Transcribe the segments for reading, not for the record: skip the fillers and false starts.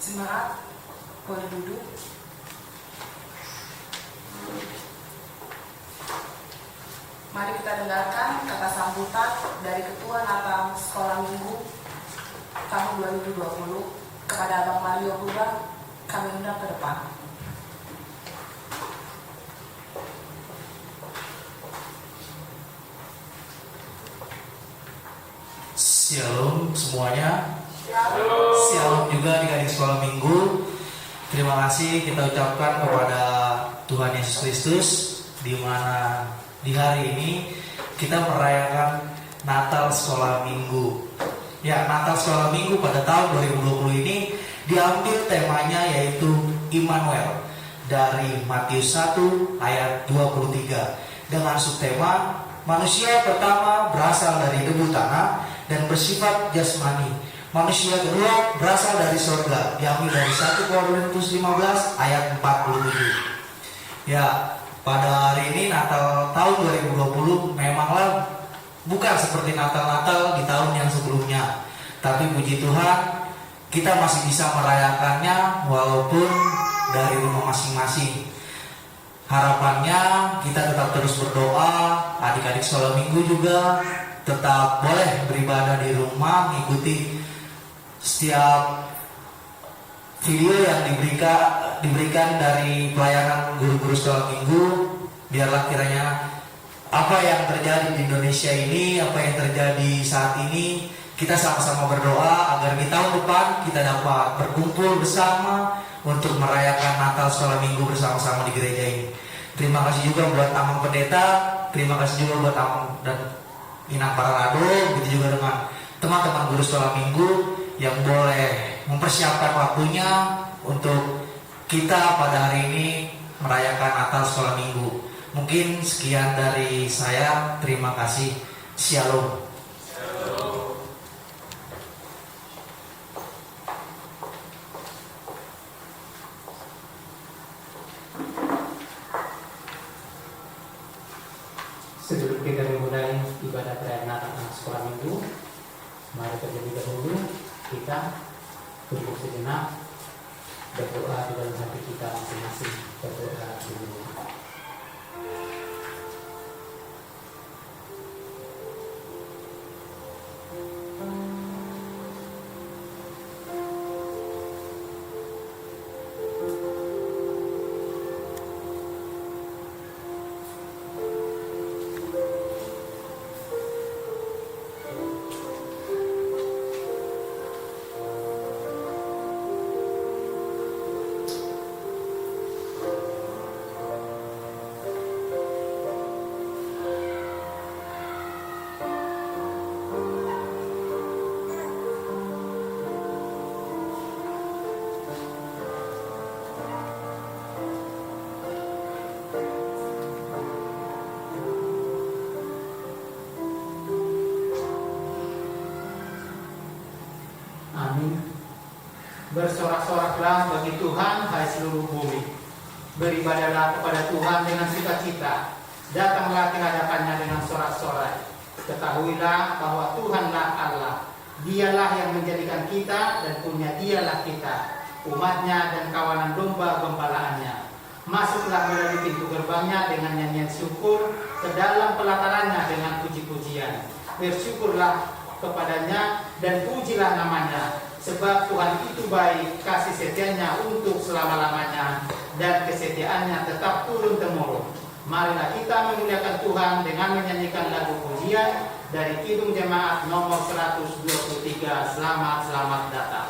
Jemaat boleh duduk. Mari kita dengarkan kata sambutan dari Ketua Natal Sekolah Minggu tahun 2020 kepada Abang Mario Purba. Kami undang ke depan. Shalom semuanya. Shalom juga adik-adik sekolah minggu. Terima kasih kita ucapkan kepada Tuhan Yesus Kristus, di mana di hari ini kita merayakan Natal sekolah minggu. Ya, Natal sekolah minggu pada tahun 2020 ini diambil temanya yaitu Immanuel dari Matius 1 ayat 23 dengan subtema manusia pertama berasal dari debu tanah dan bersifat jasmani. Manusia kedua berasal dari surga, diambil dari 1 Korintus 15 ayat 47. Ya, pada hari ini Natal tahun 2020 memanglah bukan seperti Natal-Natal di tahun yang sebelumnya. Tapi puji Tuhan, kita masih bisa merayakannya walaupun dari rumah masing-masing. Harapannya kita tetap terus berdoa, adik-adik sekolah minggu juga tetap boleh beribadah di rumah, mengikuti setiap video yang diberikan dari pelayanan guru-guru sekolah minggu. Biarlah kiranya apa yang terjadi di Indonesia ini, apa yang terjadi saat ini, kita sama-sama berdoa agar di tahun depan kita dapat berkumpul bersama untuk merayakan Natal sekolah minggu bersama-sama di gereja ini. Terima kasih juga buat Amang Pendeta, terima kasih juga buat Amang dan Inang Pararado, begitu juga dengan teman-teman guru sekolah minggu yang boleh mempersiapkan waktunya untuk kita pada hari ini merayakan Natal sekolah minggu. Mungkin sekian dari saya, terima kasih. Shalom. Sebelum kita memulai ibadah perayaan Natal anak sekolah minggu, mari terlebih dahulu kita duduk sejenak, berdoa di dalam hati kita masing-masing. Berdoa dulu. Bersorak-soraklah bagi Tuhan, hai seluruh bumi. Beribadahlah kepada Tuhan dengan sukacita. Datanglah ke hadapannya dengan sorak-sorai. Ketahuilah bahwa Tuhanlah Allah. Dialah yang menjadikan kita dan punya dialah kita, umatnya dan kawanan domba gembalaannya. Masuklah melalui pintu gerbangnya dengan nyanyian syukur, ke dalam pelatarannya dengan puji-pujian. Bersyukurlah kepadanya dan pujilah namanya. Sebab Tuhan itu baik, kasih setianya untuk selama-lamanya, dan kesetiaannya tetap turun-temurun. Marilah kita memuliakan Tuhan dengan menyanyikan lagu pujian dari Kidung Jemaat nomor 123, Selamat Selamat Datang.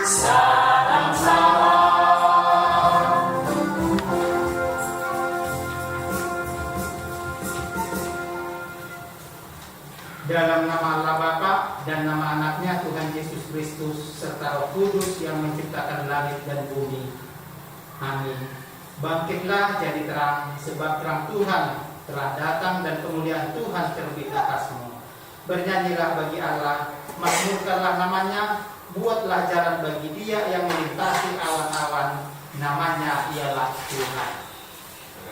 salam salam. Dalam nama Allah Bapa dan nama anaknya Tuhan Yesus Kristus serta Roh Kudus yang menciptakan langit dan bumi. Amin. Bangkitlah jadi terang, sebab terang Tuhan telah datang dan kemuliaan Tuhan terbit atasmu. Bernyanyilah bagi Allah, makmurkanlah namanya, buatlah jalan bagi Dia yang melintasi awan-awan, namanya ialah Tuhan.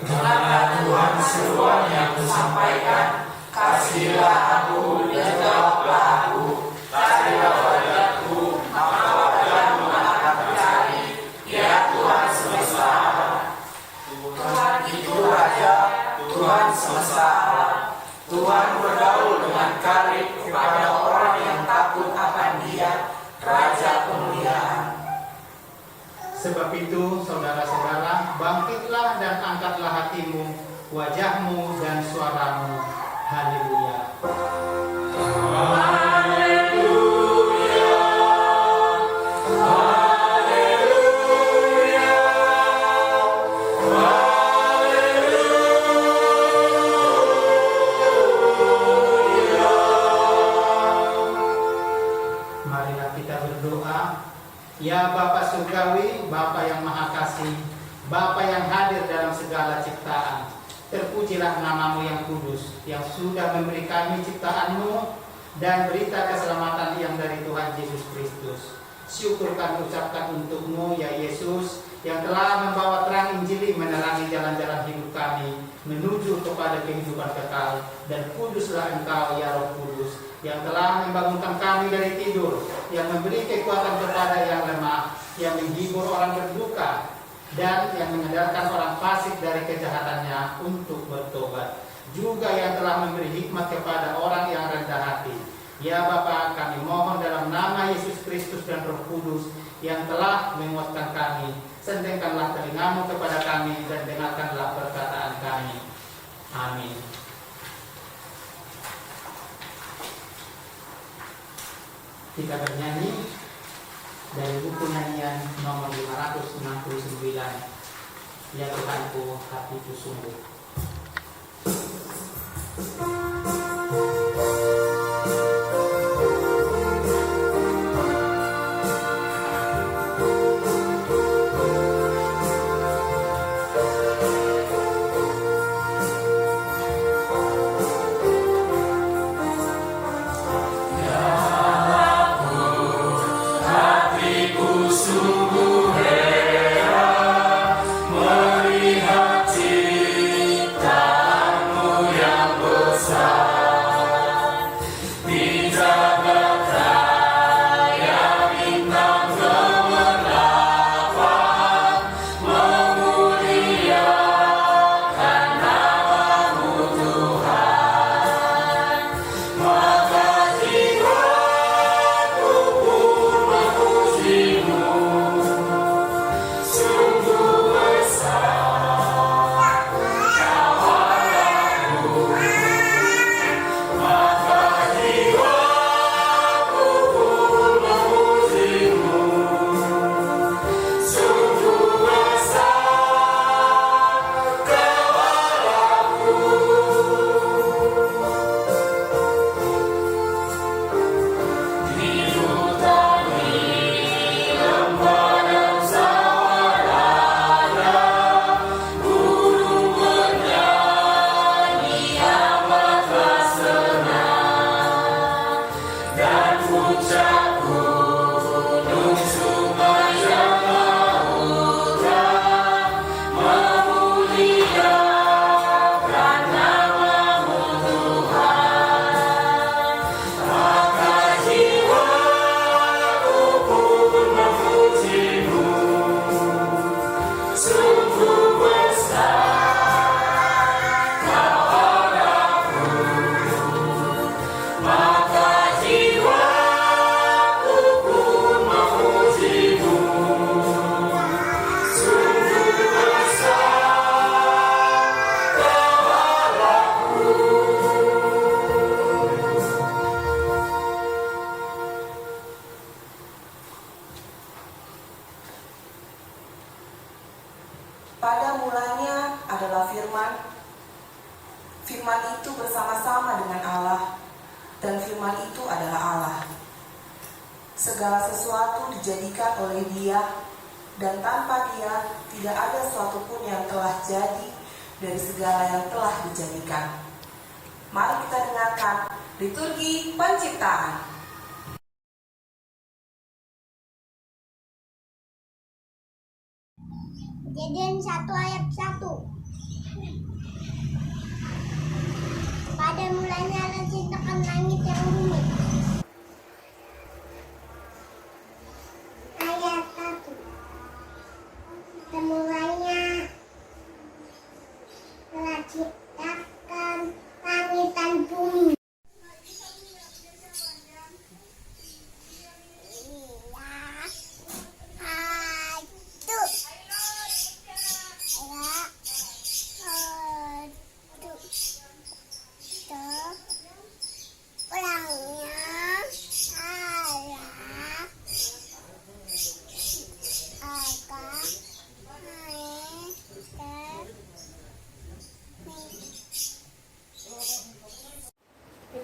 Karena Tuhan seruan yang kusampaikan, kasihlah aku dan jawablah aku, carilah wajahku, maka wajahmu akan mencari, ya Tuhan semesta alam. Tuhan itu Raja, Tuhan semesta alam. Tuhan bergaul dengan karib kepada orang yang takut akan Dia, Raja kemuliaan. Sebab itu, saudara-saudara, bangkitlah dan angkatlah hatimu, wajahmu dan suaramu. Haleluya. Marilah kita berdoa. Ya Bapa Surgawi, Bapa yang Maha Kasih, Bapa yang hadir dalam segala ciptaan, terpujilah namamu yang kudus, yang sudah memberi kami ciptaanmu dan berita keselamatan yang dari Tuhan Yesus Kristus. Syukur kami ucapkan untukmu, ya Yesus, yang telah membawa terang Injili menerangi jalan-jalan hidup kami, menuju kepada kehidupan kekal. Dan kuduslah Engkau, ya Roh Kudus, yang telah membangunkan kami dari tidur, yang memberi kekuatan kepada yang lemah, yang menghibur orang berduka, dan yang menyadarkan orang fasik dari kejahatannya untuk bertobat, juga yang telah memberi hikmat kepada orang yang rendah hati. Ya Bapa, kami mohon dalam nama Yesus Kristus dan Roh Kudus yang telah menguatkan kami, sentengkanlah telingamu kepada kami dan dengarkanlah perkataan kami. Amin. Kita bernyanyi dari buku nyanyian nomor 569, Ya Tuhanku, hatiku sungguh. Sungguh heran melihat cinta Pada mulanya adalah firman. Firman itu bersama-sama dengan Allah, dan firman itu adalah Allah. Segala sesuatu dijadikan oleh Dia, dan tanpa Dia tidak ada sesuatu pun yang telah jadi dari segala yang telah dijadikan. Mari kita dengarkan liturgi penciptaan. Kejadian 1 ayat 1. Pada mulanya Allah ciptakan langit dan bumi. Ayat 1. Pada mulanya Allah ciptakan langit dan bumi.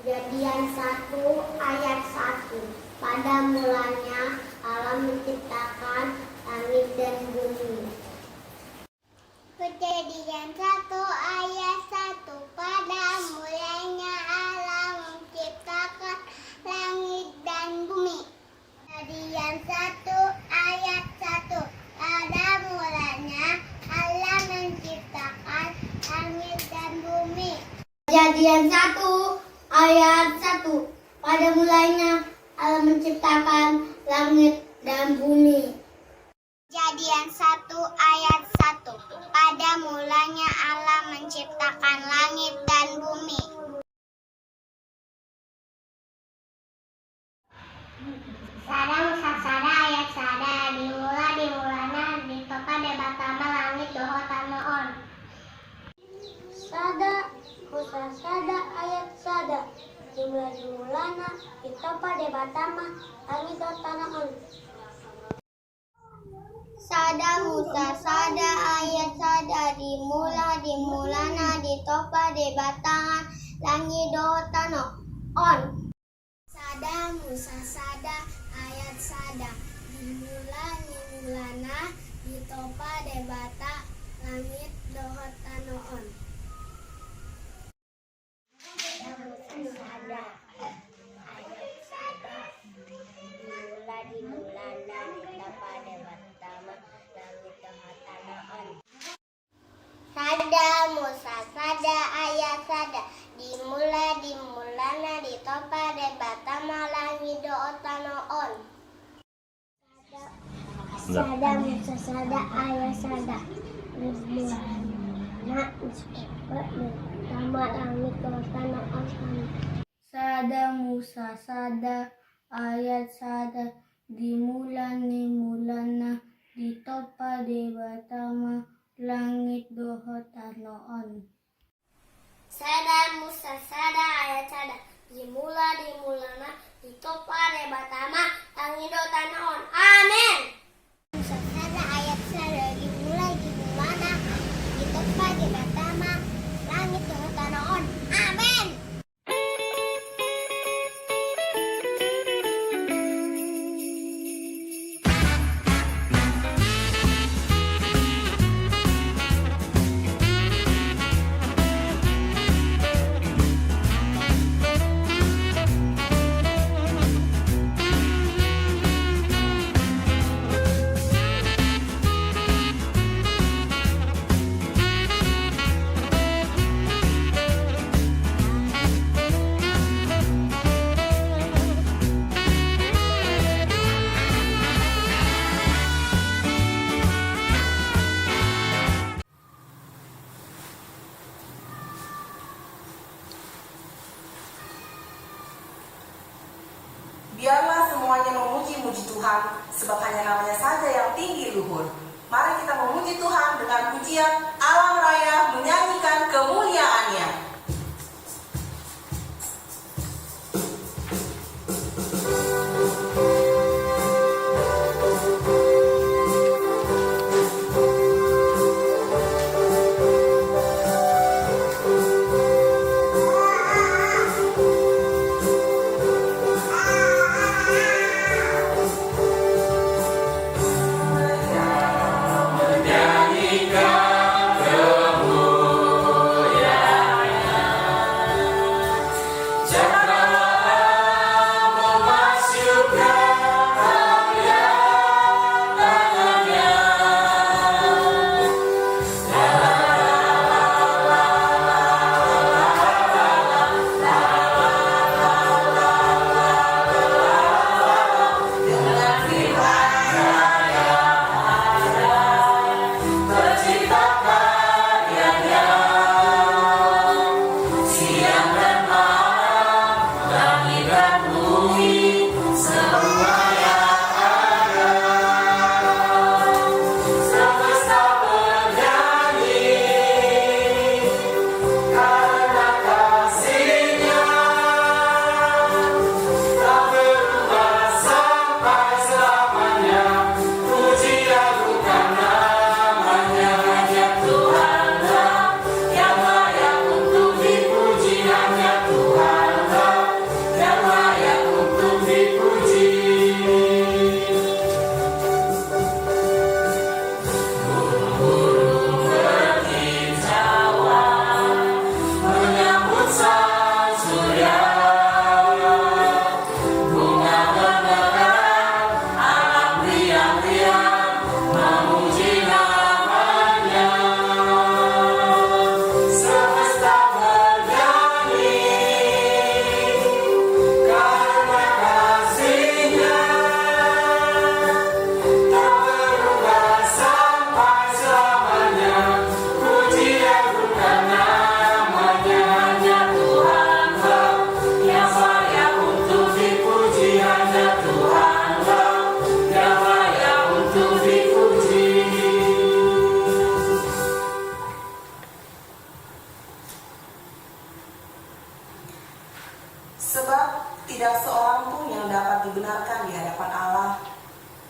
Kejadian 1 ayat 1. Pada mulanya Allah menciptakan langit dan bumi. Kejadian 1 ayat 1. Pada mulanya Allah menciptakan langit dan bumi. Kejadian 1 ayat 1. Pada mulanya Allah menciptakan langit dan bumi. Kejadian 1 ayat 1. Pada mulanya Allah menciptakan langit dan bumi. Kejadian 1 ayat 1. Pada mulanya Allah menciptakan langit dan bumi. Sada musasada ayat sada. Dimulana ditopa debatama langit doho tanoon. Sada musasada ayat sada. Dimulana ditopa debatama langit doho tanoon. Sada musasada ayat sada. Dimulana ditopa debatama langit doho tanoon. Sada musasada ayat sada. Dimulana ditopa debata langit doho tanoon. Sada ayat sada. Dimulana ditopa debatama langit doho tanoon. Sada musasada ayat sada. Dimulana ditopa debatama langit doho tanoon. Sada musasada ayat sada. Dimulana ditopa debatama langit doho tanoon. Sada musasada ayat sada. Dimulana ditopa debatama langit doho tanoon. Sada musasada ayat sada. Dimulana ditopa debatama langit doho tanoon. Amin. Musasada ayat sada. Dimulana ditopa debatama langit doho tanoon. Amin. Biarlah semuanya memuji-muji Tuhan, sebab hanya namanya saja yang tinggi luhur. Mari kita memuji Tuhan dengan pujian alam raya menyanyikan kemuliaan-Nya.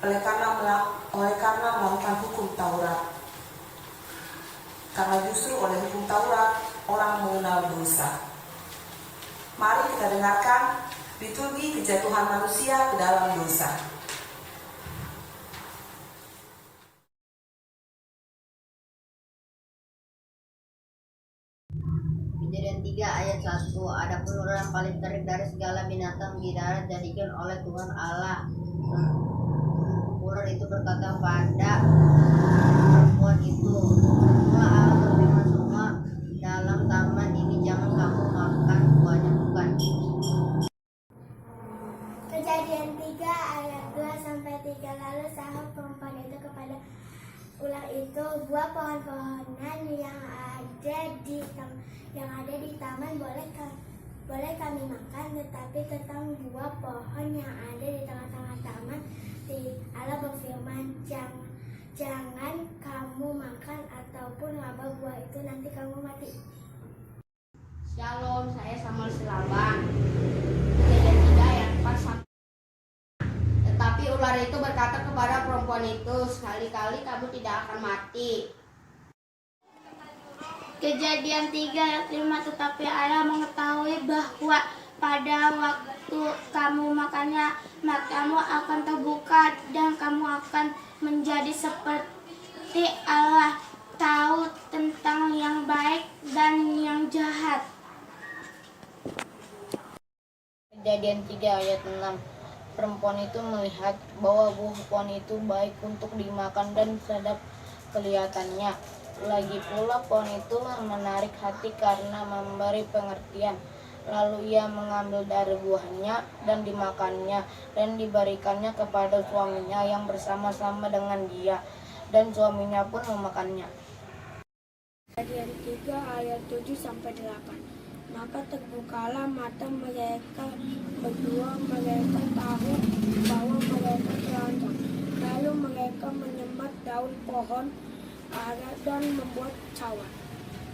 oleh karena melakukan hukum Taurat. Karena justru oleh hukum Taurat orang mengenal dosa. Mari kita dengarkan liturgi kejatuhan manusia ke dalam dosa. Kejadian 3 ayat 1. Adapun ular yang paling terik dari segala binatang di darat jadikan oleh Tuhan Allah. Ular itu berkata pada perempuan itu, "Semua Allah berfirman, semua dalam taman ini jangan kamu makan buahnya, bukan." Kejadian 3 ayat 2-3. Lalu sahut perempuan itu kepada ular itu, buah pohon-pohonan yang ada di taman boleh kami makan, tetapi tentang buah pohon yang ada di tengah-tengah taman, Allah berfirman, jangan kamu makan ataupun laba buah itu, nanti kamu mati. Shalom, saya Samuel Silabang. Kejadian 3 ayat 4. Tetapi ular itu berkata kepada perempuan itu, "Sekali-kali kamu tidak akan mati." Kejadian 3 ayat 5. Tetapi Allah mengetahui bahwa pada waktu kamu makannya, matamu akan terbuka dan kamu akan menjadi seperti Allah, tahu tentang yang baik dan yang jahat. Kejadian 3 ayat 6. Perempuan itu melihat bahwa buah pohon itu baik untuk dimakan dan sedap kelihatannya. Lagi pula pohon itu menarik hati karena memberi pengertian. Lalu ia mengambil dari buahnya dan dimakannya dan diberikannya kepada suaminya yang bersama-sama dengan dia, dan suaminya pun memakannya. Kejadian 3 ayat 7-8. Maka terbukalah mata mereka berdua, mereka tahu bahwa mereka telanjang. Lalu mereka menyembat daun pohon ara dan membuat cawan.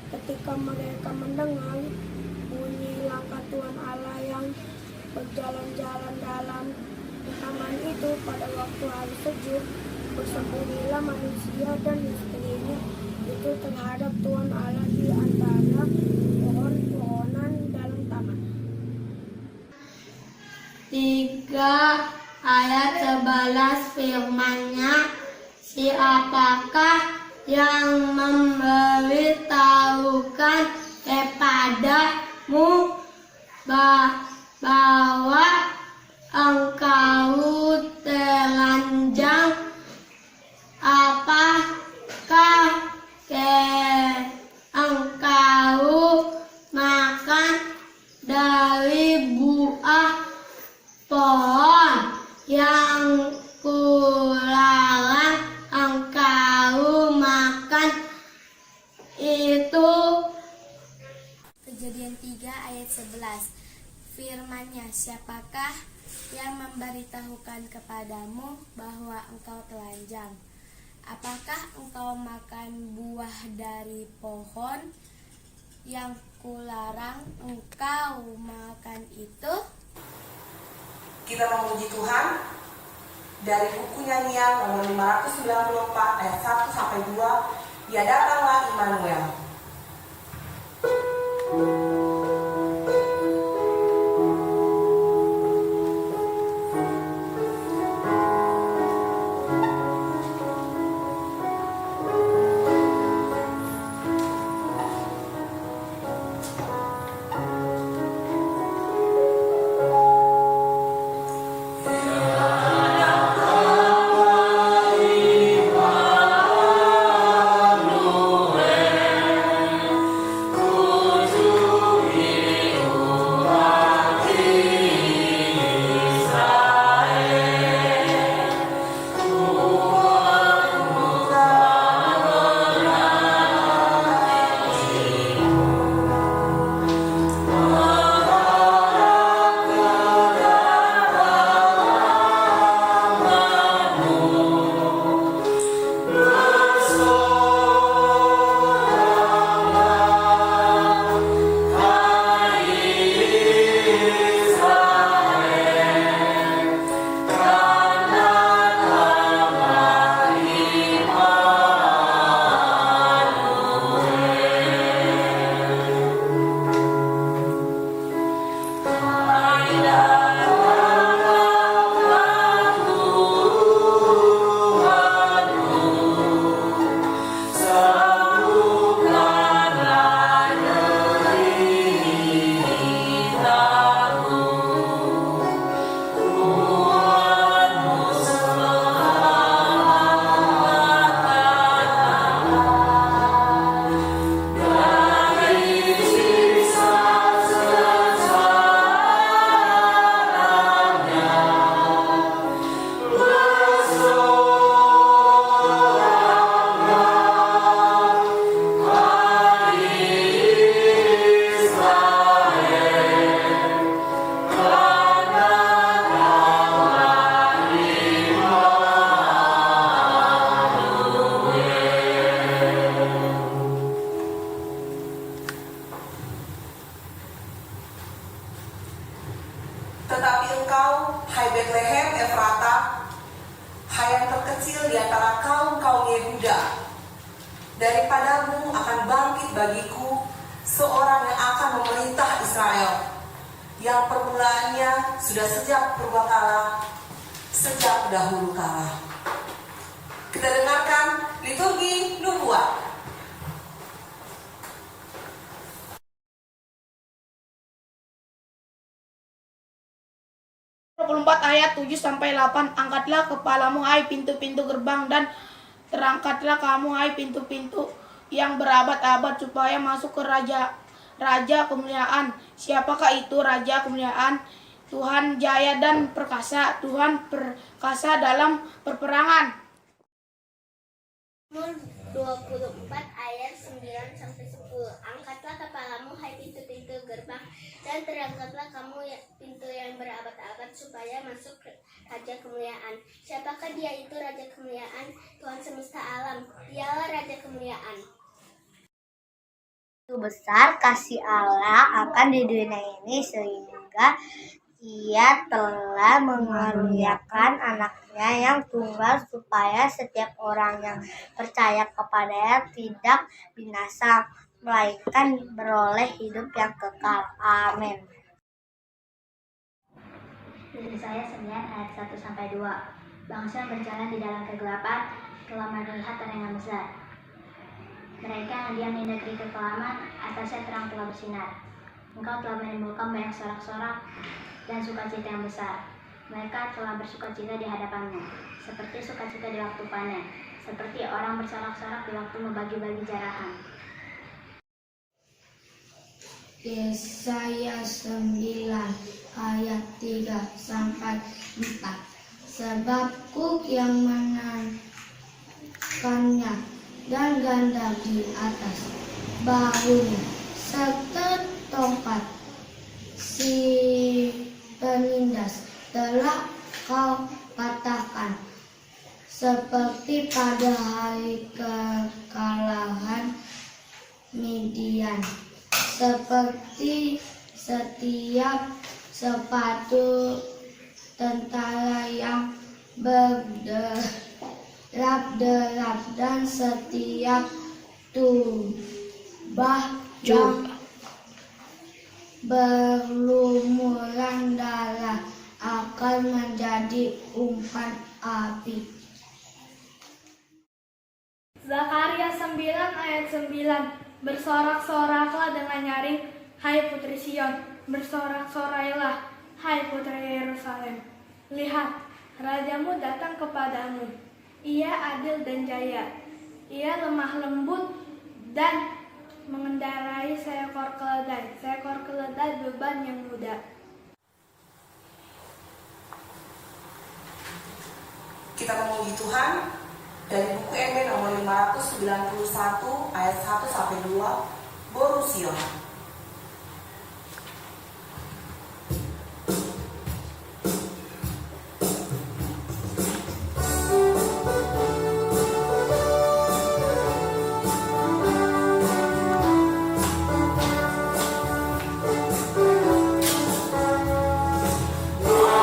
Ketika mereka mendengar bunyi langkah Tuhan Allah yang berjalan-jalan dalam taman itu pada waktu hari sejuk, bersembunyilah manusia dan istrinya itu terhadap Tuhan Allah di antara pohon-pohonan dalam taman. 3 ayat 11 firman-Nya, "Siapakah yang memberitahukan kepadamu bahwa engkau telanjang? Apakah engkau makan dari buah pohon yang kularang engkau makan itu?" Kejadian 3 ayat 11. Firman-Nya, "Siapakah yang memberitahukan kepadamu bahwa engkau telanjang? Apakah engkau makan buah dari pohon yang kularang engkau makan itu?" Kita memuji Tuhan dari buku nyanyian nomor 594 ayat 1-2. Ya datanglah Immanuel. Ku Daripadamu akan bangkit bagiku seorang yang akan memerintah Israel, yang permulaannya sudah sejak purbakala, sejak dahulu kala. Kita dengarkan liturgi nubuat. 24 ayat 7 sampai 8. Angkatlah kepalamu hai pintu-pintu gerbang, dan terangkatlah kamu hai pintu-pintu yang berabad-abad, supaya masuk ke raja kemuliaan. Siapakah itu raja kemuliaan? Tuhan jaya dan perkasa, Tuhan perkasa dalam perperangan. 24 ayat 9 sampai 10. Angkatlah kepalamu hai pintu-pintu gerbang, dan terangkatlah kamu pintu yang berabad-abad, supaya masuk ke raja kemuliaan. Siapakah dia itu raja kemuliaan? Tuhan semesta alam, dialah raja kemuliaan. Itu besar kasih Allah akan di dunia ini, sehingga Ia telah mengaruniakan anaknya yang tunggal, supaya setiap orang yang percaya kepadanya tidak binasa, melainkan beroleh hidup yang kekal. Amin. Yesaya 9 ayat 1 sampai 2. Bangsa berjalan di dalam kegelapan telah melihat terang yang besar. Mereka yang diam di negeri kekelaman, atasnya terang telah bersinar. Engkau telah menimbulkan banyak sorak-sorak dan sukacita yang besar. Mereka telah bersukacita di hadapanmu, seperti sukacita di waktu panen, seperti orang bersorak-sorak di waktu membagi-bagi jarahan. Yesaya 9 ayat 3 sampai 4. Sebab kuk yang menangkannya dan ganda di atas bahunya, seketongkat si penindas telah kau patahkan, seperti pada hari kekalahan Midian, seperti setiap sepatu tentara yang berderap-derap, dan setiap tumbah yang berlumuran darah akan menjadi umpan api. Zakaria 9 ayat 9. Bersorak-soraklah dengan nyaring, hai putri Sion, bersorak-sorailah, hai putri Yerusalem. Lihat, rajamu datang kepadamu. Ia adil dan jaya. Ia lemah lembut dan mengendarai seekor keledai beban yang mudah. Kita memuji Tuhan dari buku MB nomor 591 ayat 1 sampai 2, Boru Sion. Wow.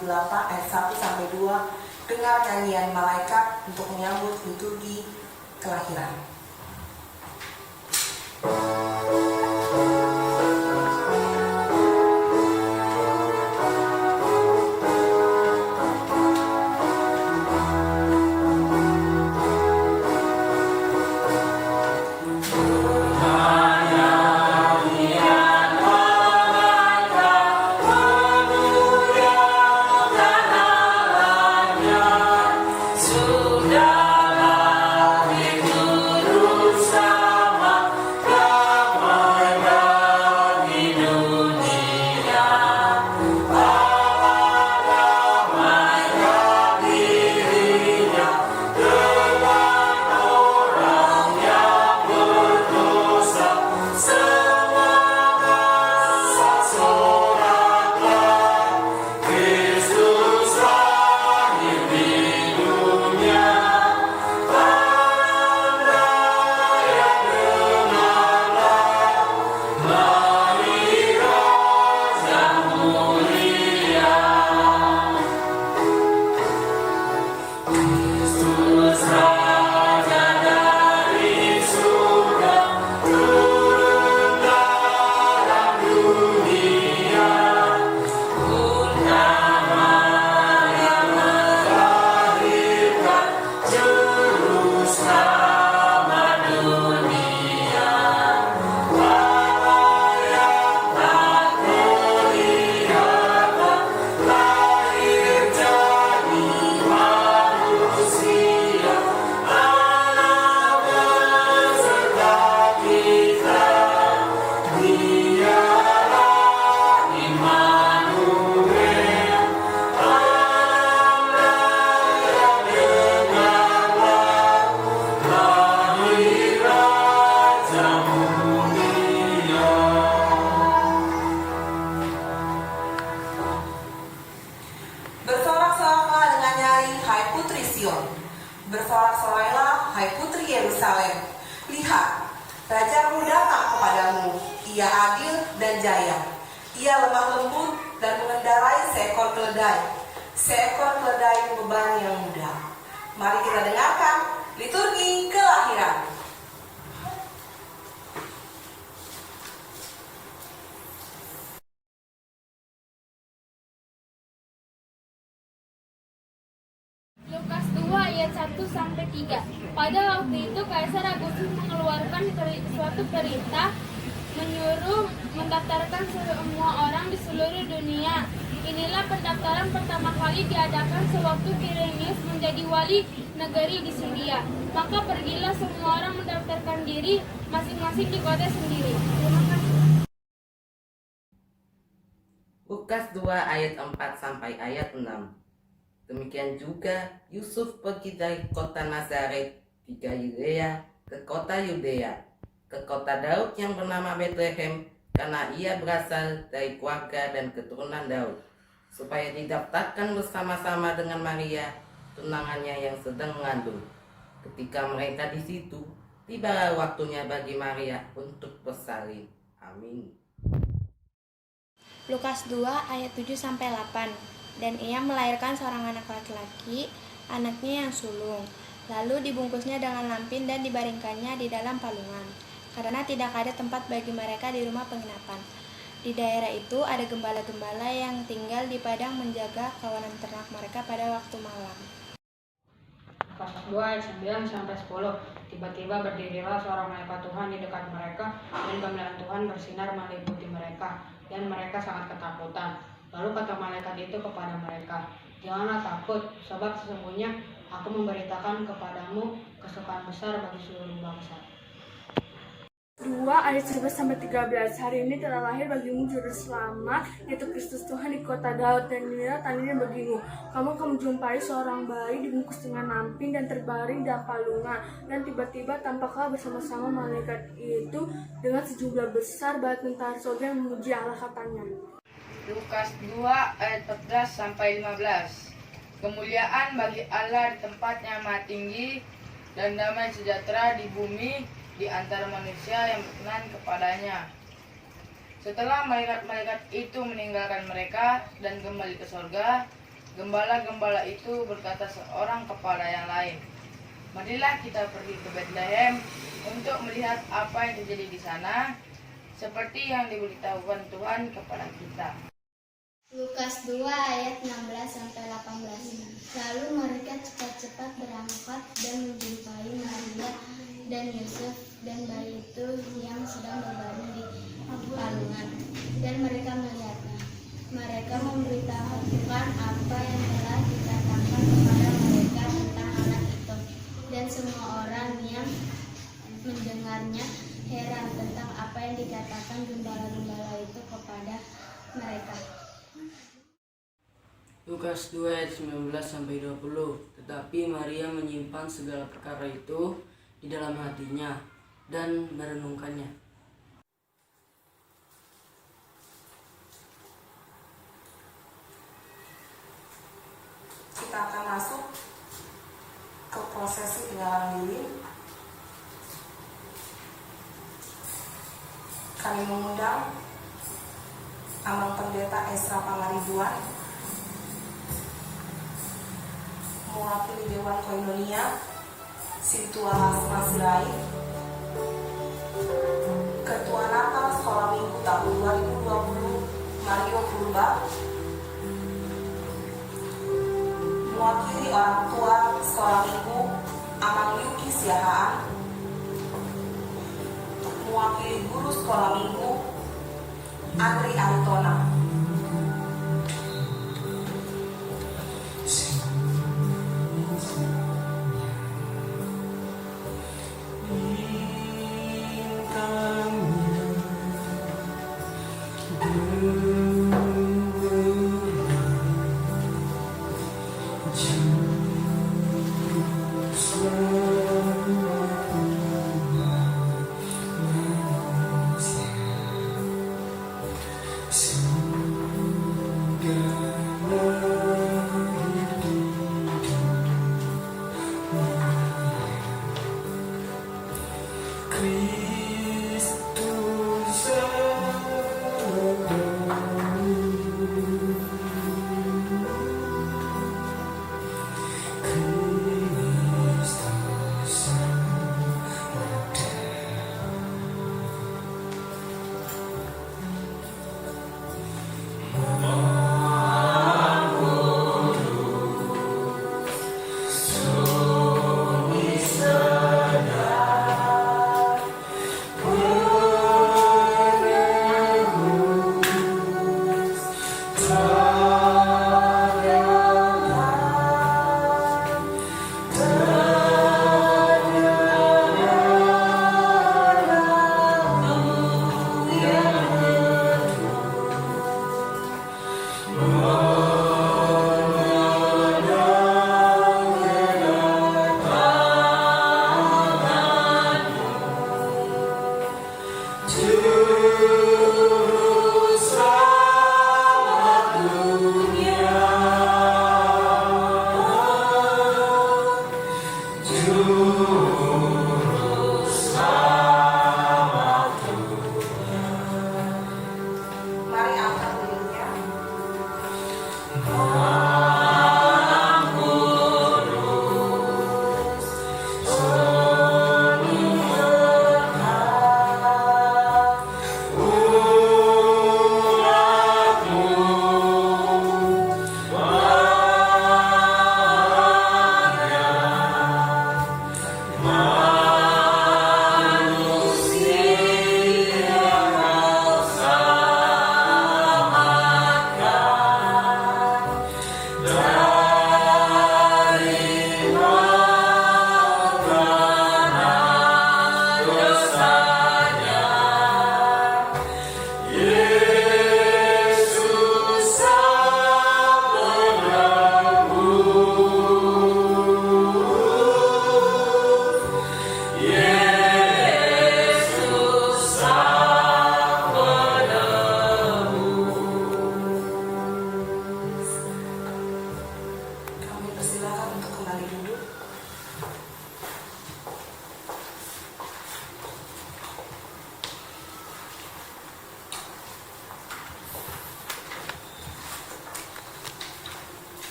58 ayat 1 sampai 2, dengar nyanyian malaikat untuk menyambut liturgi kelahiran. Bersorak-soraklah dengan nyanyi, hai putri Sion. Bersorak-sorailah, hai putri Yerusalem. Lihat, rajamu datang kepadamu. Ia adil dan jaya. Ia lemah lembut dan mengendarai seekor keledai. Seekor keledai beban yang mudah. Mari kita dengarkan liturgi kelahiran. Lukas 2 ayat 1 sampai 3. Pada waktu itu Kaisar Agustus mengeluarkan suatu perintah menyuruh mendaftarkan semua orang di seluruh dunia. Inilah pendaftaran pertama kali diadakan sewaktu Kirenius menjadi wali negeri di Syria. Maka pergilah semua orang mendaftarkan diri masing-masing di kota sendiri. Terima kasih. Lukas 2 ayat 4 sampai ayat 6. Demikian juga Yusuf pergi dari kota Nazaret di Galilea ke kota Yudea, ke kota Daud yang bernama Bethlehem, karena ia berasal dari keluarga dan keturunan Daud, supaya didaftarkan bersama-sama dengan Maria, tunangannya yang sedang mengandung. Ketika mereka di situ, tibalah waktunya bagi Maria untuk bersalin. Amin. Lukas 2 ayat 7 sampai 8. Dan ia melahirkan seorang anak laki-laki, anaknya yang sulung. Lalu dibungkusnya dengan lampin dan dibaringkannya di dalam palungan, karena tidak ada tempat bagi mereka di rumah penginapan. Di daerah itu ada gembala-gembala yang tinggal di padang menjaga kawanan ternak mereka pada waktu malam. Lukas 2 ayat 9 sampai 10. Tiba-tiba berdirilah seorang malaikat Tuhan di dekat mereka, dan kemuliaan Tuhan bersinar meliputi mereka, dan mereka sangat ketakutan. Lalu kata malaikat itu kepada mereka, janganlah takut, sebab sesungguhnya aku memberitakan kepadamu kesukaan besar bagi seluruh bangsa. 2 ayat 11-13. Hari ini telah lahir bagimu juru selamat, yaitu Kristus Tuhan di kota Daud, dan inilah tandanya bagimu. Kamu akan menjumpai seorang bayi dibungkus dengan lampin dan terbaring dalam palungan. Dan tiba-tiba tampaklah bersama-sama malaikat itu dengan sejumlah besar bala tentara surga yang memuji Allah, katanya. Lukas 2 ayat 14-15. Kemuliaan bagi Allah di tempat yang maha tinggi, dan damai sejahtera di bumi di antara manusia yang berkenan kepadanya. Setelah malaikat-malaikat itu meninggalkan mereka dan kembali ke surga, Gembala-gembala itu berkata seorang kepada yang lain, "Marilah kita pergi ke Bethlehem untuk melihat apa yang terjadi di sana, seperti yang diberitahukan Tuhan kepada kita." Lukas 2 ayat 16-18. Lalu mereka cepat-cepat berangkat dan menjumpai Maria dan Yusuf dan bayi itu yang sedang berbaring di palungan. Dan mereka melihatnya. Mereka memberitahukan apa yang telah dikatakan kepada mereka tentang anak itu. Dan semua orang yang mendengarnya heran tentang apa yang dikatakan gembala-gembala itu kepada mereka. Lukas 2 ayat 19-20. Tetapi Maria menyimpan segala perkara itu di dalam hatinya dan merenungkannya. Kita akan masuk ke prosesi penyalahan lilin. Kami mengundang Amang Pendeta Esra Pangaribuan mewakili Dewan Koinonia, Sintua Masirai, Ketua Natal Sekolah Minggu tahun 2020 Mario Purba, mewakili orang tua Sekolah Minggu Amang Yuki Siahaan, mewakili guru Sekolah Minggu Andri Aritona.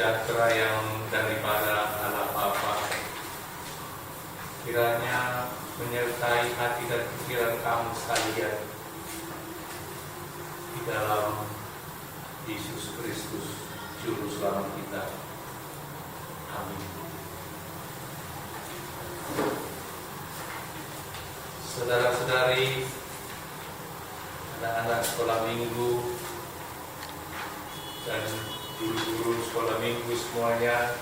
sejahtera yang daripada Allah Bapa kiranya menyertai hati dan pikiran kamu sekalian di dalam Yesus Kristus Juru Selamat kita. Amin. Saudara-saudari, anak-anak sekolah minggu dan guru-guru sekolah minggu semuanya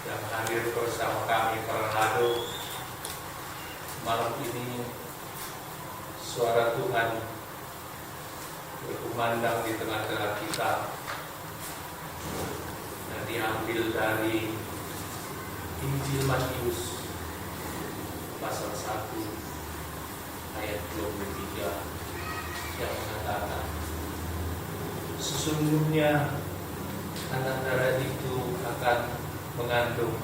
yang hadir bersama kami para nado, malam ini suara Tuhan berkumandang di tengah-tengah kita dan diambil dari Injil Matius pasal 1 ayat 23 yang mengatakan, sesungguhnya anak darah itu akan mengandung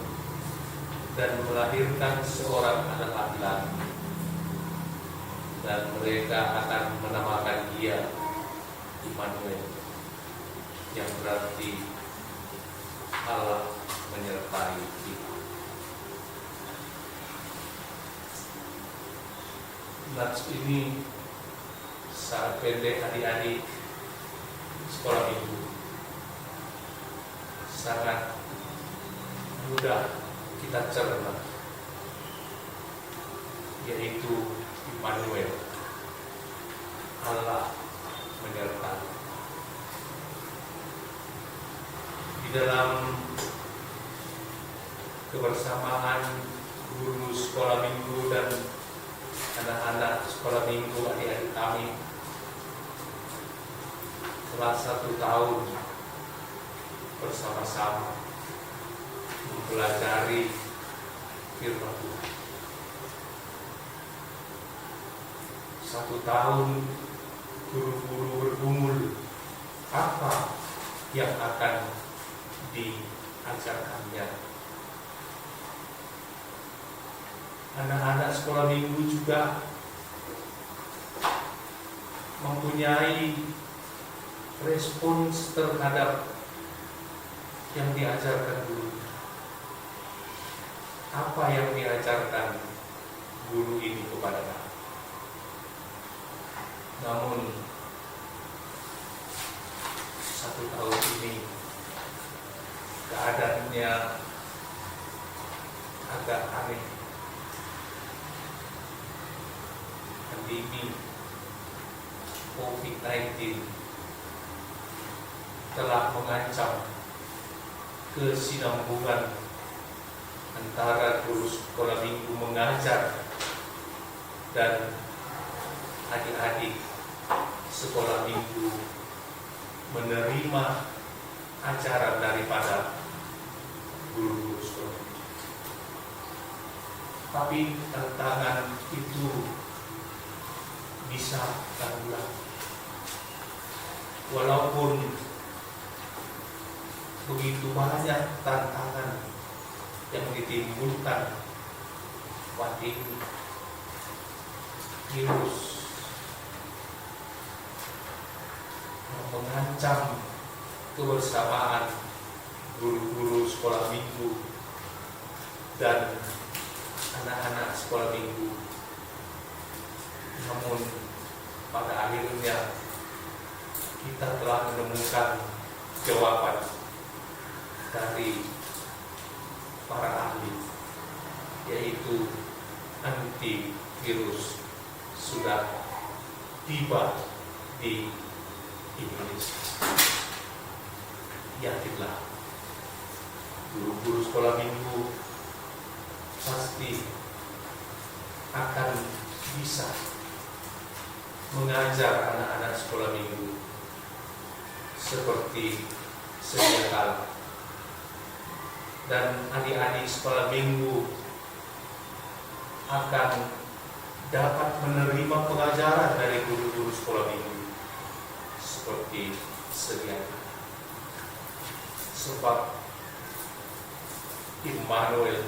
dan melahirkan seorang anak laki-laki, dan mereka akan menamakan dia Immanuel, yang berarti Allah menyertai kita. Nats ini saat pendek adik-adik sekolah minggu sangat mudah kita cerna, yaitu Immanuel, Allah menyertai. Di dalam kebersamaan guru sekolah minggu dan anak-anak sekolah minggu adik-adik kami telah 1 tahun bersama-sama mempelajari firman Tuhan. 1 tahun guru-guru bergumul apa yang akan diajarkannya. Anak-anak sekolah minggu juga mempunyai respons terhadap yang diajarkan guru. Apa yang diajarkan guru ini kepada kami? Namun 1 tahun ini keadaannya agak aneh. Pandemi COVID-19 telah mengancam kesinambungan antara guru sekolah minggu mengajar dan adik-adik sekolah minggu menerima ajaran daripada guru-guru sekolah minggu. Tapi tantangan itu bisa tanggulangi. Walaupun begitu banyak tantangan yang ditimbulkan pandemi virus yang mengancam kebersamaan guru-guru sekolah minggu dan anak-anak sekolah minggu. Namun pada akhirnya kita telah menemukan jawaban dari para ahli, yaitu antivirus sudah tiba di Indonesia. Yakinlah, guru-guru sekolah minggu pasti akan bisa mengajar anak-anak sekolah minggu seperti sedia kala, dan adik-adik sekolah minggu akan dapat menerima pengajaran dari guru-guru sekolah minggu seperti sedia kala. Sebab Immanuel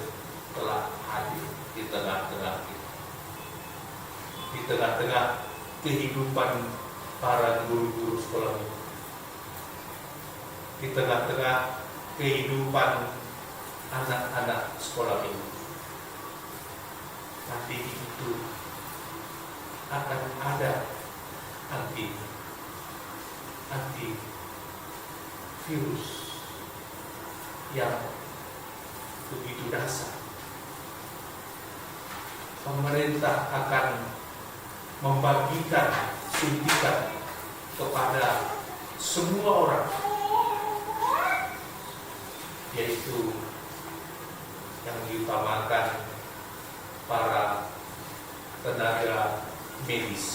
telah hadir di tengah-tengah kita, di tengah-tengah kehidupan para guru-guru sekolah minggu, di tengah-tengah kehidupan anak-anak sekolah minggu. Nanti itu akan ada antivirus yang begitu dahsyat. Pemerintah akan membagikan suntikan kepada semua orang, yaitu yang diutamakan para tenaga medis,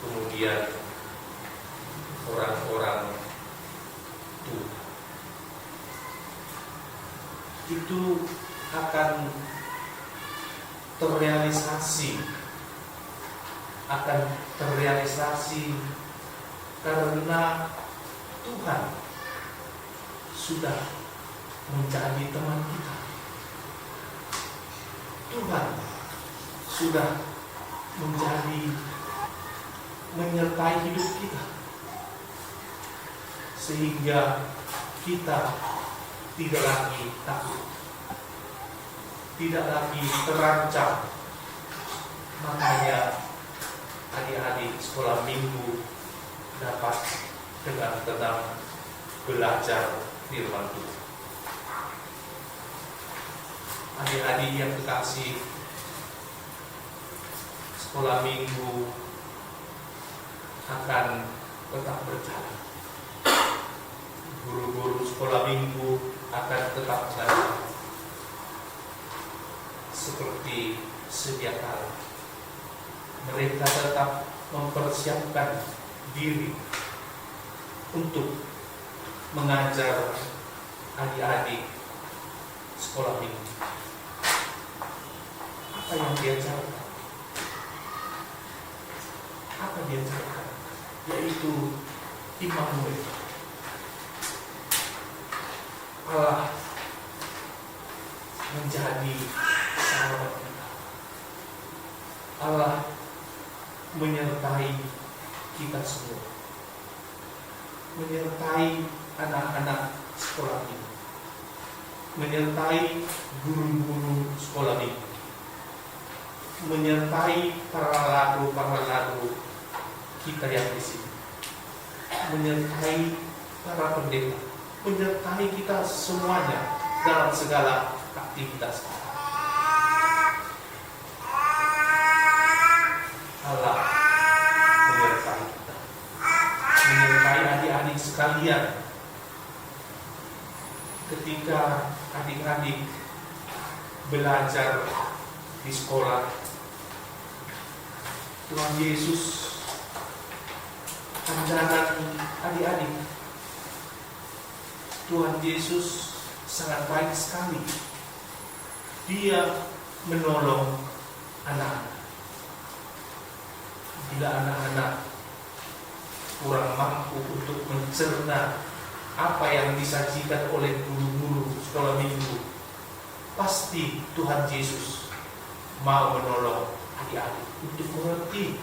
kemudian orang-orang tua. Itu akan terrealisasi karena Tuhan sudah menjadi teman kita. Tuhan sudah menyertai hidup kita, sehingga kita tidak lagi takut, tidak lagi terancam. Makanya adik-adik sekolah minggu dapat dengan tenang belajar firman Tuhan. Adik-adik yang kekasih, sekolah minggu akan tetap berjalan. Guru-guru sekolah minggu akan tetap belajar seperti sedia kala. Mereka tetap mempersiapkan diri untuk mengajar adik-adik sekolah minggu. Apa yang diajarkan? Yaitu Immanuel, Allah menjadi sahabat kita. Allah menyertai kita semua, menyertai anak-anak sekolah ini, menyertai guru-guru sekolah ini, menyertai para lagu kita yang di sini, menyertai para pendeta, menyertai kita semuanya dalam segala aktivitas kita. Allah menyertai kita, menyertai adik-adik sekalian. Ketika adik-adik belajar di sekolah, Tuhan Yesus andalan adik-adik. Tuhan Yesus sangat baik sekali. Dia menolong anak-anak. Bila anak-anak kurang mampu untuk mencerna apa yang disajikan oleh guru-guru sekolah minggu, pasti Tuhan Yesus mau menolong adik-adik untuk mengerti,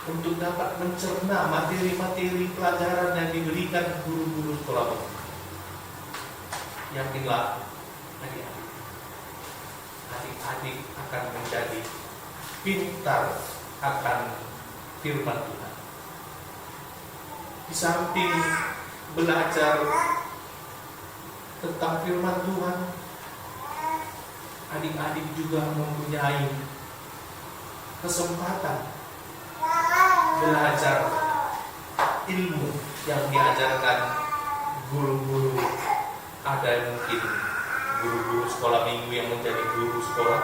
untuk dapat mencerna materi-materi pelajaran yang diberikan guru-guru sekolah minggu. Yakinlah adik-adik, adik-adik akan menjadi pintar akan firman Tuhan. Di samping belajar tentang firman Tuhan, adik-adik juga mempunyai kesempatan belajar ilmu yang diajarkan guru-guru. Ada mungkin guru-guru sekolah minggu yang menjadi guru sekolah,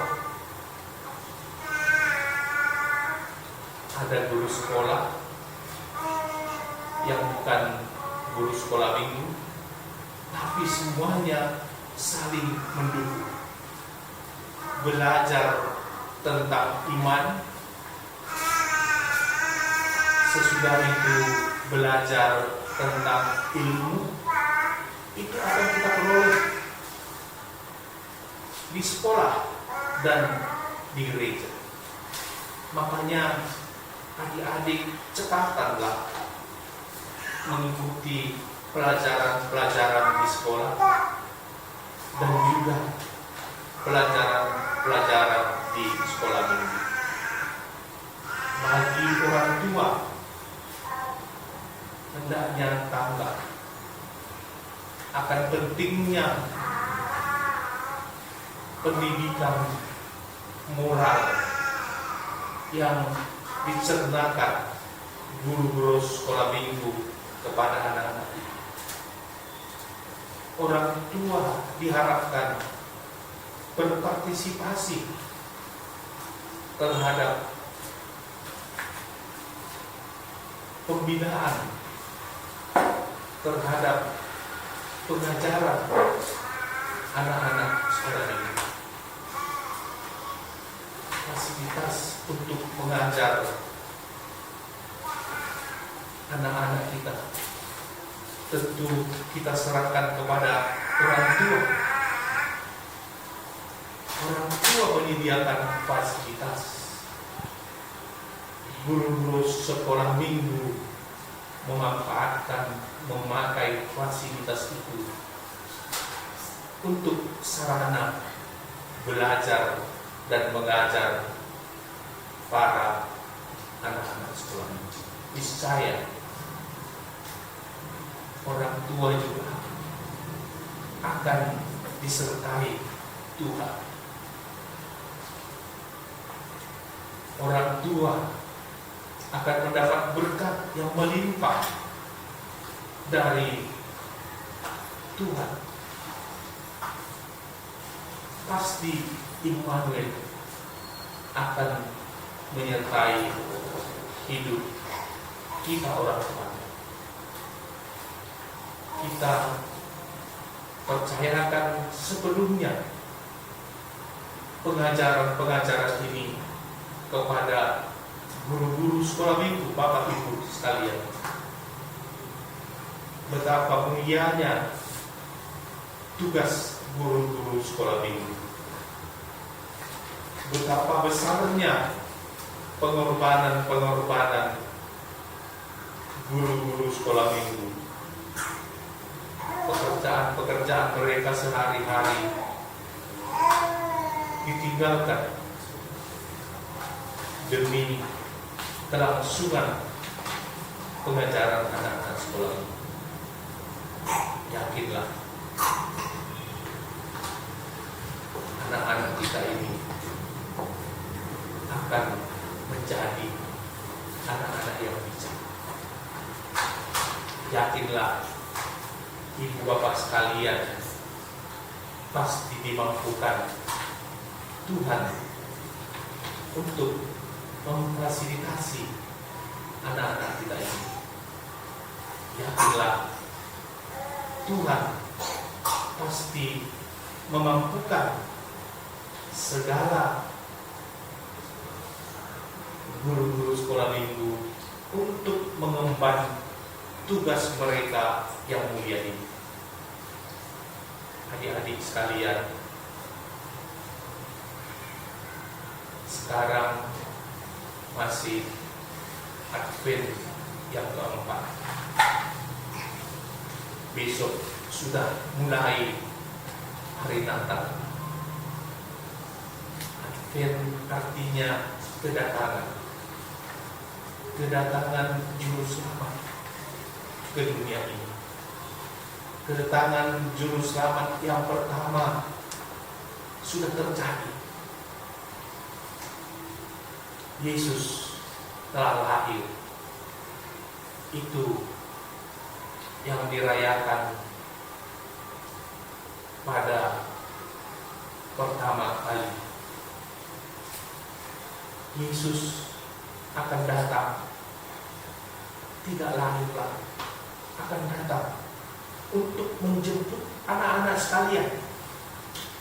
ada guru sekolah yang bukan guru sekolah minggu, tapi semuanya saling mendukung. Belajar tentang iman, sesudah itu belajar tentang ilmu. Itu akan kita peroleh di sekolah dan di gereja. Makanya adik-adik cekatanlah mengikuti pelajaran-pelajaran di sekolah dan juga pelajaran-pelajaran di sekolah minggu. Bagi orang tua, hendaknya tanggap akan pentingnya pendidikan moral yang dicernakan guru-guru sekolah minggu kepada anak-anak. Orang tua diharapkan berpartisipasi terhadap pembinaan, terhadap pengajaran anak-anak sekolah minggu. Fasilitas untuk mengajar anak-anak kita tentu kita serahkan kepada orang tua. Orang tua menyediakan fasilitas. Guru-guru sekolah minggu memakai fasilitas itu untuk sarana belajar dan mengajar para anak-anak sekolah minggu. Niscaya orang tua juga akan disertai Tuhan. Orang tua akan mendapat berkat yang melimpah dari Tuhan. Pasti Immanuel akan menyertai hidup kita orang tua. Kita percayakan sebelumnya pengajaran-pengajaran ini kepada guru-guru sekolah minggu, Bapak Ibu sekalian. Betapa mulianya tugas guru-guru sekolah minggu. Betapa besarnya pengorbanan guru-guru sekolah minggu. Pekerjaan mereka sehari-hari ditinggalkan demi kelangsungan pengajaran anak-anak sekolah. Yakinlah anak-anak kita ini akan menjadi anak-anak yang bijak. Yakinlah ibu bapak sekalian pasti dimampukan Tuhan untuk memfasilitasi anak-anak kita ini. Yakinlah Tuhan pasti memampukan segala guru-guru sekolah minggu untuk mengemban tugas mereka yang mulia ini. Adik-adik sekalian, sekarang masih Advent yang keempat. Besok sudah mulai hari Natal. Advent artinya kedatangan juru selamat ke dunia ini. Kedatangan juru selamat yang pertama sudah terjadi. Yesus telah lahir. Itu yang dirayakan pada pertama kali. Yesus akan datang, tidak lahir lagi, akan datang untuk menjemput anak-anak sekalian,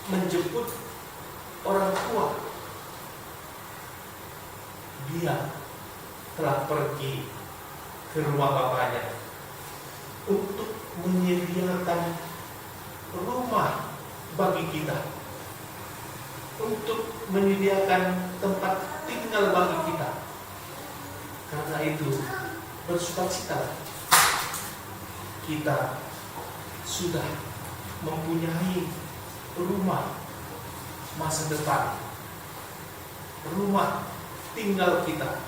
menjemput orang tua. Dia telah pergi ke rumah Bapaknya untuk menyediakan rumah bagi kita, untuk menyediakan tempat tinggal bagi kita. Karena itu bersukacita kita sudah mempunyai rumah masa depan, rumah tinggal kita.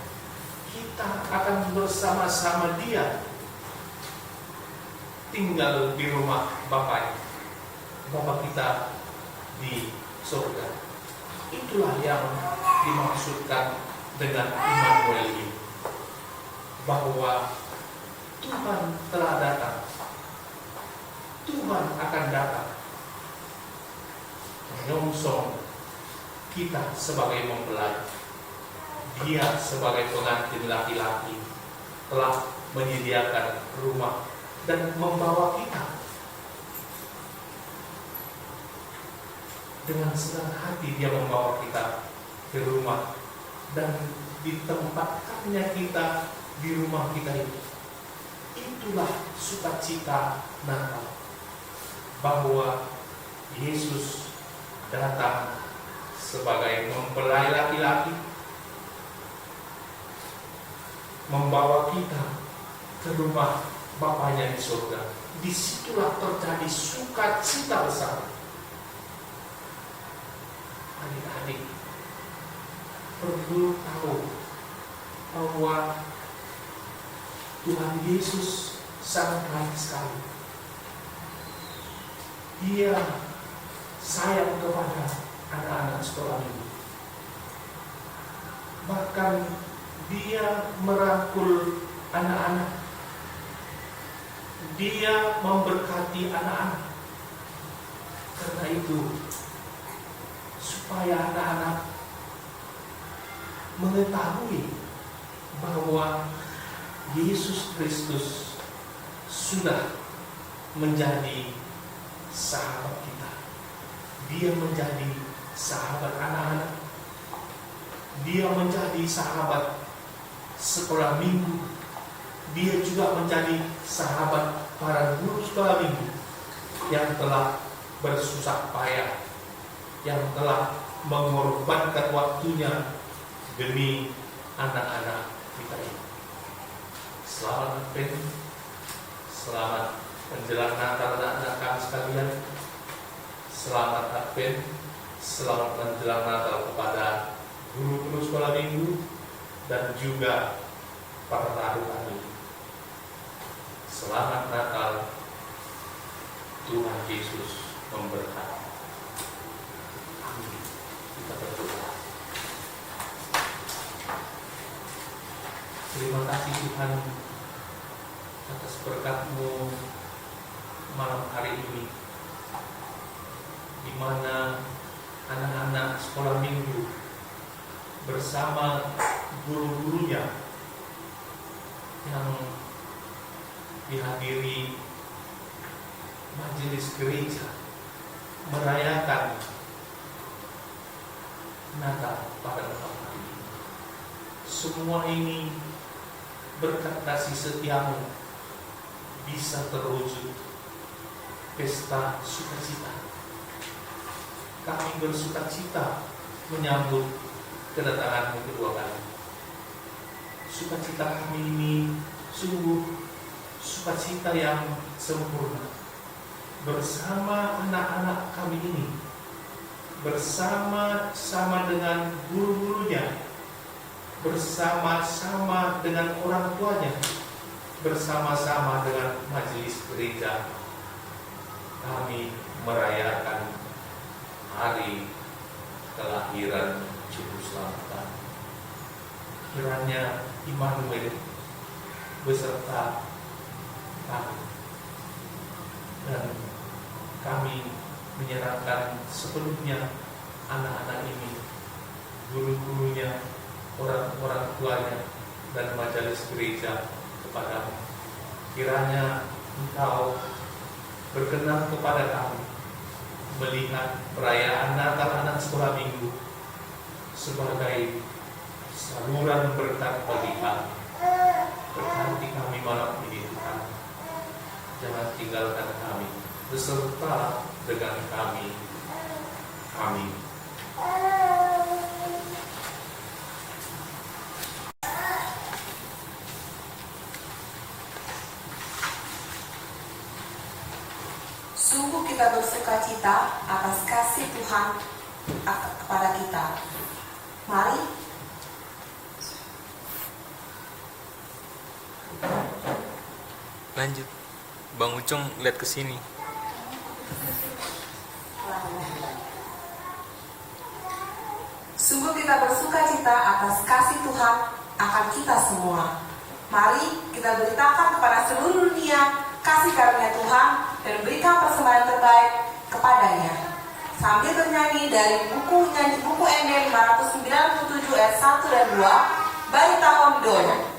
Kita akan bersama-sama Dia tinggal di rumah Bapa kita di surga. Itulah yang dimaksudkan dengan Immanuel ini, bahwa Tuhan telah datang, Tuhan akan datang menyongsong kita sebagai mempelai. Dia sebagai pengantin laki-laki telah menyediakan rumah dan membawa kita dengan senang hati. Dia membawa kita ke rumah dan ditempatkannya kita di rumah kita itu. Itulah sukacita Natal, bahwa Yesus datang sebagai mempelai laki-laki, membawa kita ke rumah Bapanya di surga. Disitulah terjadi sukacita besar. Adik-adik perlu tahu bahwa Tuhan Yesus sangat baik sekali. Dia sayang kepada anak-anak sekolah ini. Bahkan Dia merangkul anak-anak. Dia memberkati anak-anak. Karena itu, supaya anak-anak mengetahui bahwa Yesus Kristus sudah menjadi sahabat kita. Dia menjadi sahabat anak-anak. Dia menjadi sahabat sekolah minggu. Dia juga menjadi sahabat para guru sekolah minggu yang telah bersusah payah, yang telah mengorbankan waktunya demi anak-anak kita ini. Selamat Advent, selamat menjelang Natal anak-anak kami sekalian. Selamat Advent, selamat menjelang Natal kepada guru-guru sekolah minggu dan juga para tamu kami. Selamat Natal, Tuhan Yesus memberkati. Amin. Kita berdoa. Terima kasih Tuhan atas berkat-Mu malam hari ini, di mana anak-anak sekolah minggu bersama guru-gurunya yang dihadiri majelis gereja merayakan Natal pada malam hari ini. Semua ini berkat kasih setiamu bisa terwujud pesta sukacita. Kami bersukacita menyambut kedatanganmu kedua kali. Sukacita kami ini sungguh sukacita yang sempurna. Bersama anak-anak kami ini, bersama-sama dengan guru-gurunya, bersama-sama dengan orang tuanya, bersama-sama dengan majelis gereja, kami merayakan hari kelahiran Juru Selamat. Kiranya Immanuel beserta kami, dan kami menyerahkan sepenuhnya anak-anak ini, guru-gurunya, orang-orang tuanya, dan majelis gereja kepadamu. Kiranya Engkau berkenan kepada kami melihat perayaan Natal anak sekolah minggu sebagai saluran berkat bagi kami. Berkati kami malam ini Tuhan. Jangan tinggalkan kami, beserta dengan kami. Amin. Sungguh kita bersuka cita atas kasih Tuhan kepada kita. Mari lanjut. Bang Ucong lihat ke sini. Sungguh kita bersuka cita atas kasih Tuhan akan kita semua. Mari kita beritakan kepada seluruh dunia kasih karunia Tuhan dan berikan persembahan terbaik kepadanya. Sambil bernyanyi dari buku MD 597 ayat 1 dan 2, Barita Widodo.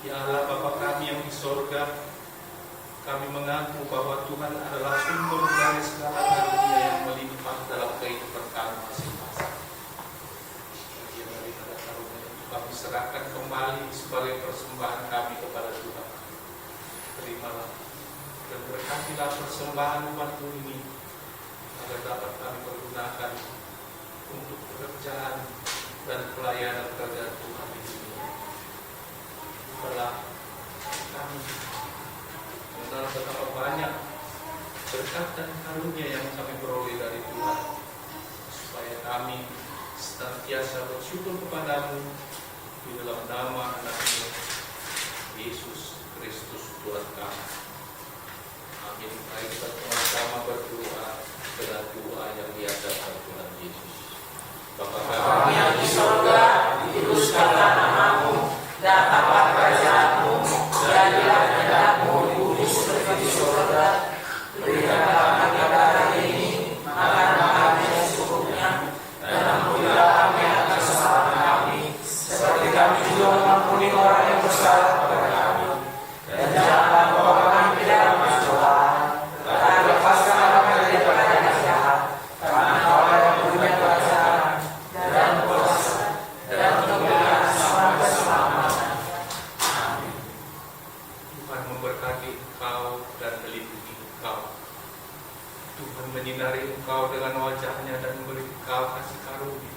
Ya Allah Bapa kami yang di sorga, kami mengaku bahwa Tuhan adalah sumber dari segala karunia yang melimpah dalam kehidupan kami masing-masing. Bagian daripada karunia itu kami serahkan kembali sebagai persembahan kami kepada Tuhan. Terimalah dan berkatilah persembahan umatmu ini agar dapat kami pergunakan untuk pekerjaan dan pelayanan kerajaan Tuhan di dunia. Bukalah kami mengenal betapa banyak berkat dan karunia yang kami peroleh dari Tuhan, supaya kami senantiasa bersyukur kepadamu di dalam nama anakmu Yesus Kristus Tuhan kami. Amin. Mari kita sama-sama berdoa dengan doa yang diajarkan Tuhan Yesus. Bapa kami yang di surga, dikuduskanlah namamu, datanglah kerajaanmu, jadilah kehendakmu di bumi seperti di surga. Berikanlah kami pada hari ini makanan kami yang secukupnya, dan ampunilah kami atas kesalahan kami, seperti kami juga mengampuni orang yang bersalah kepada kami. Dan janganlah membawa kami ke dalam pencobaan, tetapi lepaskanlah kami daripada yang jahat, karena Engkau yang punya kerajaan dan kuasa dan kemuliaan sampai selama-lamanya. Amin. Tuhan memberkati engkau dan melindungi engkau. Tuhan menyinari engkau dengan wajahnya dan memberi engkau kasih karunia.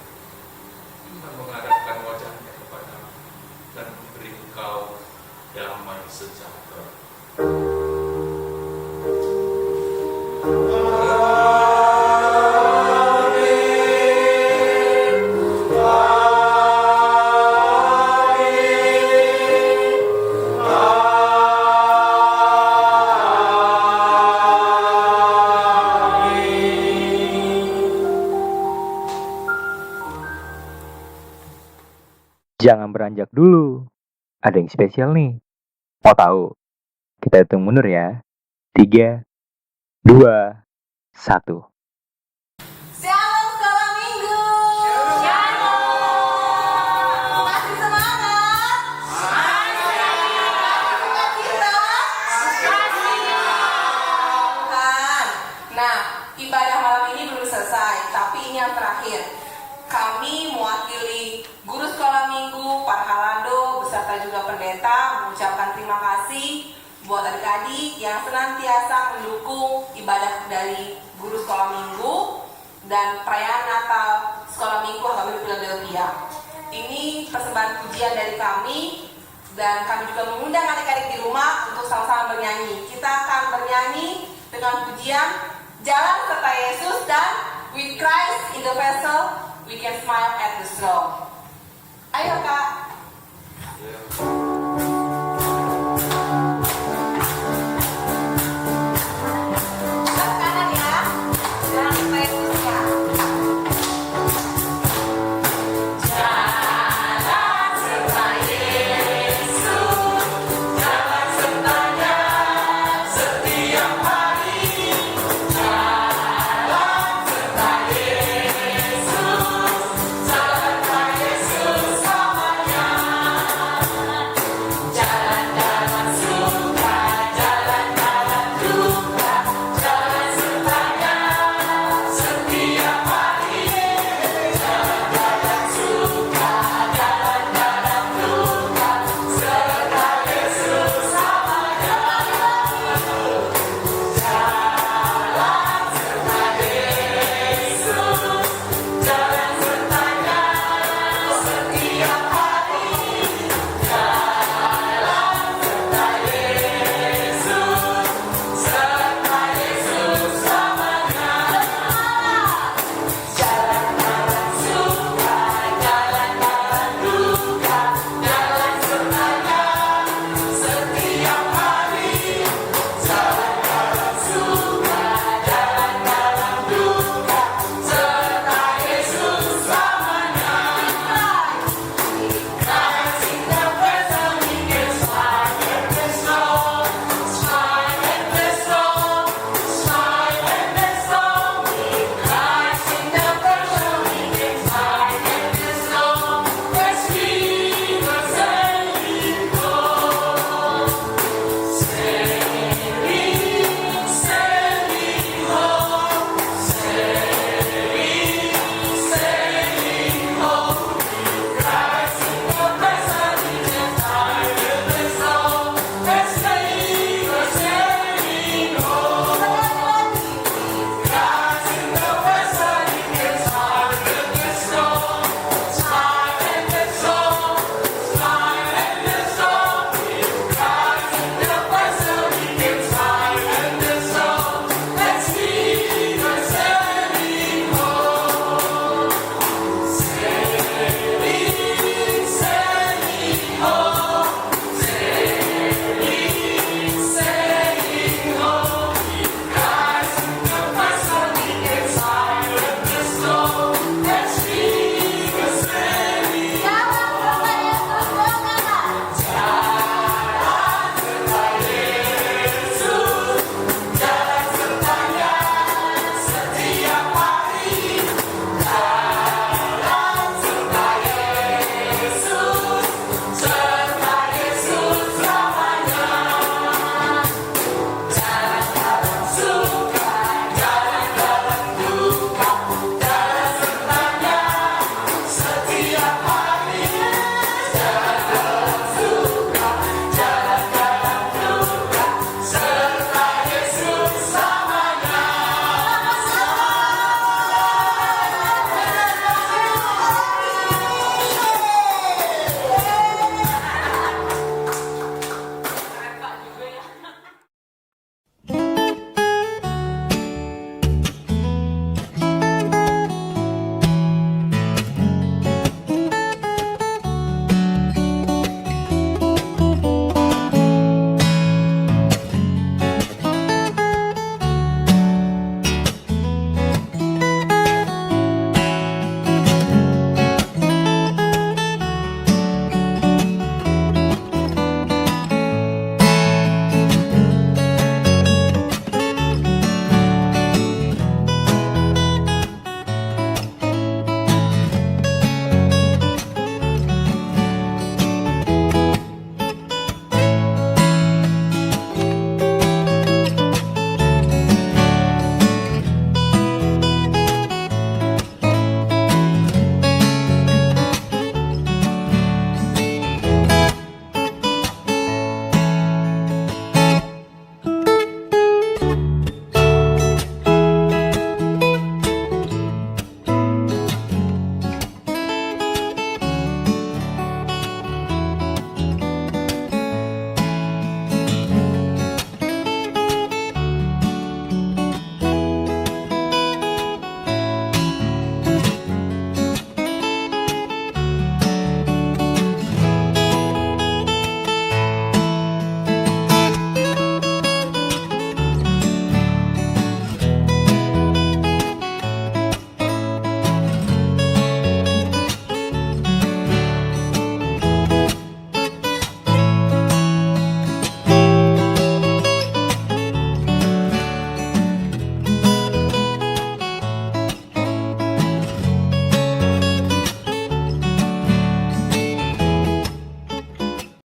Tuhan menghadapkan wajahnya kepadamu dan memberi engkau damai sejahtera. Amin. Jangan beranjak dulu. Ada yang spesial nih. Mau tahu? Kita hitung mundur ya. 3, 2, 1. Shalom sekolah minggu. Shalom. Masih semangat? Tuhan. Nah, ibadah malam ini belum selesai, tapi ini yang terakhir. Kami mewakili guru sekolah minggu, para halado, beserta juga pendeta mengucapkan terima kasih buat adik-adik yang senantiasa mendukung ibadah dari guru sekolah minggu dan perayaan Natal sekolah minggu HKBP Philadelphia. Ini persembahan pujian dari kami dan kami juga mengundang adik-adik di rumah untuk sama-sama bernyanyi. Kita akan bernyanyi dengan pujian Jalan serta Yesus dan With Christ in the Vessel We Can Smile at the Throne. Ayo Kak.